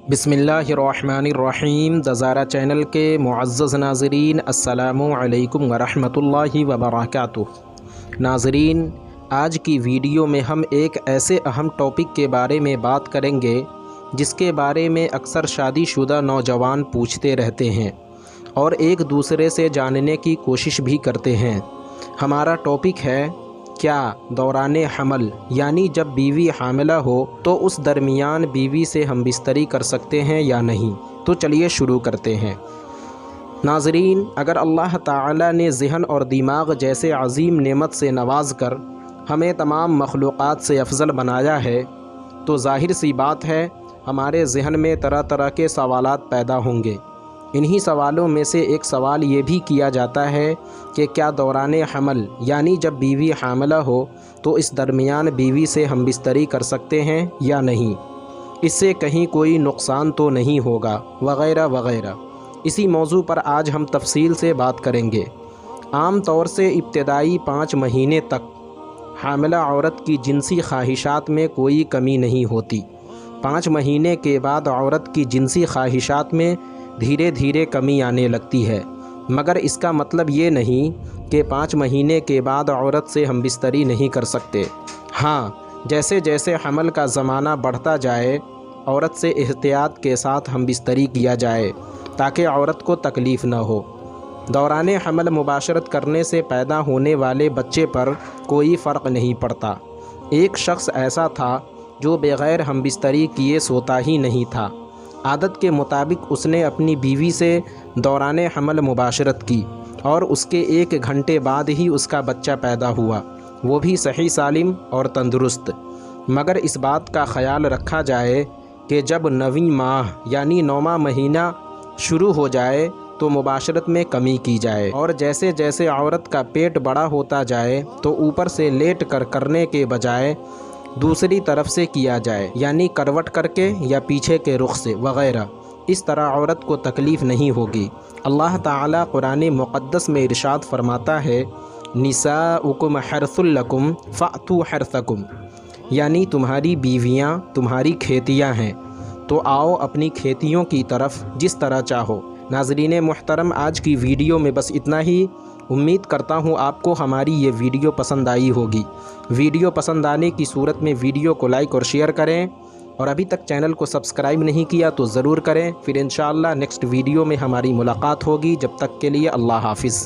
बिस्मिल्लाहिर्रहमानिर्रहीम। दज़ारा चैनल के मुअज़्ज़ज़ नाज़रीन, अस्सलामु अलैकुम वरहमतुल्लाहि वबरकातुहू। नाज़रीन, आज की वीडियो में हम एक ऐसे अहम टॉपिक के बारे में बात करेंगे जिसके बारे में अक्सर शादीशुदा नौजवान पूछते रहते हैं और एक दूसरे से जानने की कोशिश भी करते हैं। हमारा टॉपिक है, क्या दौरान हमल यानी जब बीवी हामिला हो तो उस दरमियान बीवी से हम बिस्तरी कर सकते हैं या नहीं। तो चलिए शुरू करते हैं। नाज़रीन, अगर अल्लाह ताला ने ज़हन और दिमाग जैसे अज़ीम नेमत से नवाज कर हमें तमाम मखलूक़ात से अफजल बनाया है तो ज़ाहिर सी बात है हमारे ज़हन में तरह तरह के सवालात पैदा होंगे। इन्हीं सवालों में से एक सवाल ये भी किया जाता है कि क्या दौरान हमल यानी जब बीवी हामिला हो तो इस दरमियान बीवी से हम बिस्तरी कर सकते हैं या नहीं, इससे कहीं कोई नुकसान तो नहीं होगा, वग़ैरह वग़ैरह। इसी मौजू पर आज हम तफसील से बात करेंगे। आम तौर से इब्तदाई 5 महीने तक हामिला औरत की जिनसी ख्वाहिशात में कोई कमी नहीं होती। 5 महीने के बाद औरत की जिनसी ख्वाहिशात में धीरे धीरे कमी आने लगती है, मगर इसका मतलब ये नहीं कि 5 महीने के बाद औरत से हम बिस्तरी नहीं कर सकते। हाँ, जैसे जैसे हमल का ज़माना बढ़ता जाए औरत से एहतियात के साथ हम बिस्तरी किया जाए ताकि औरत को तकलीफ़ न हो। दौरान हमल मुबाशरत करने से पैदा होने वाले बच्चे पर कोई फ़र्क नहीं पड़ता। एक शख्स ऐसा था जो बग़ैर हम बिस्तरी किए सोता ही नहीं था। आदत के मुताबिक उसने अपनी बीवी से दौरान हमल मुबाशरत की और उसके 1 घंटे बाद ही उसका बच्चा पैदा हुआ, वो भी सही सालिम और तंदुरुस्त। मगर इस बात का ख़याल रखा जाए कि जब 9वीं माह यानी 9वां महीना शुरू हो जाए तो मुबाशरत में कमी की जाए और जैसे जैसे औरत का पेट बड़ा होता जाए तो ऊपर से लेट कर करने के बजाय दूसरी तरफ से किया जाए, यानी करवट करके या पीछे के रुख से वग़ैरह। इस तरह औरत को तकलीफ़ नहीं होगी। अल्लाह ताला कुरान मुक़द्दस में इरशाद फरमाता है, निसाउकुम हर्सुल लकुम फ़अतू हर्सकुम, यानी तुम्हारी बीवियां तुम्हारी खेतियां हैं तो आओ अपनी खेतियों की तरफ जिस तरह चाहो। नाज़रीन मुहतरम, आज की वीडियो में बस इतना ही। उम्मीद करता हूँ आपको हमारी ये वीडियो पसंद आई होगी। वीडियो पसंद आने की सूरत में वीडियो को लाइक और शेयर करें और अभी तक चैनल को सब्सक्राइब नहीं किया तो ज़रूर करें। फिर इंशाअल्लाह नेक्स्ट वीडियो में हमारी मुलाकात होगी। जब तक के लिए अल्लाह हाफ़िज़।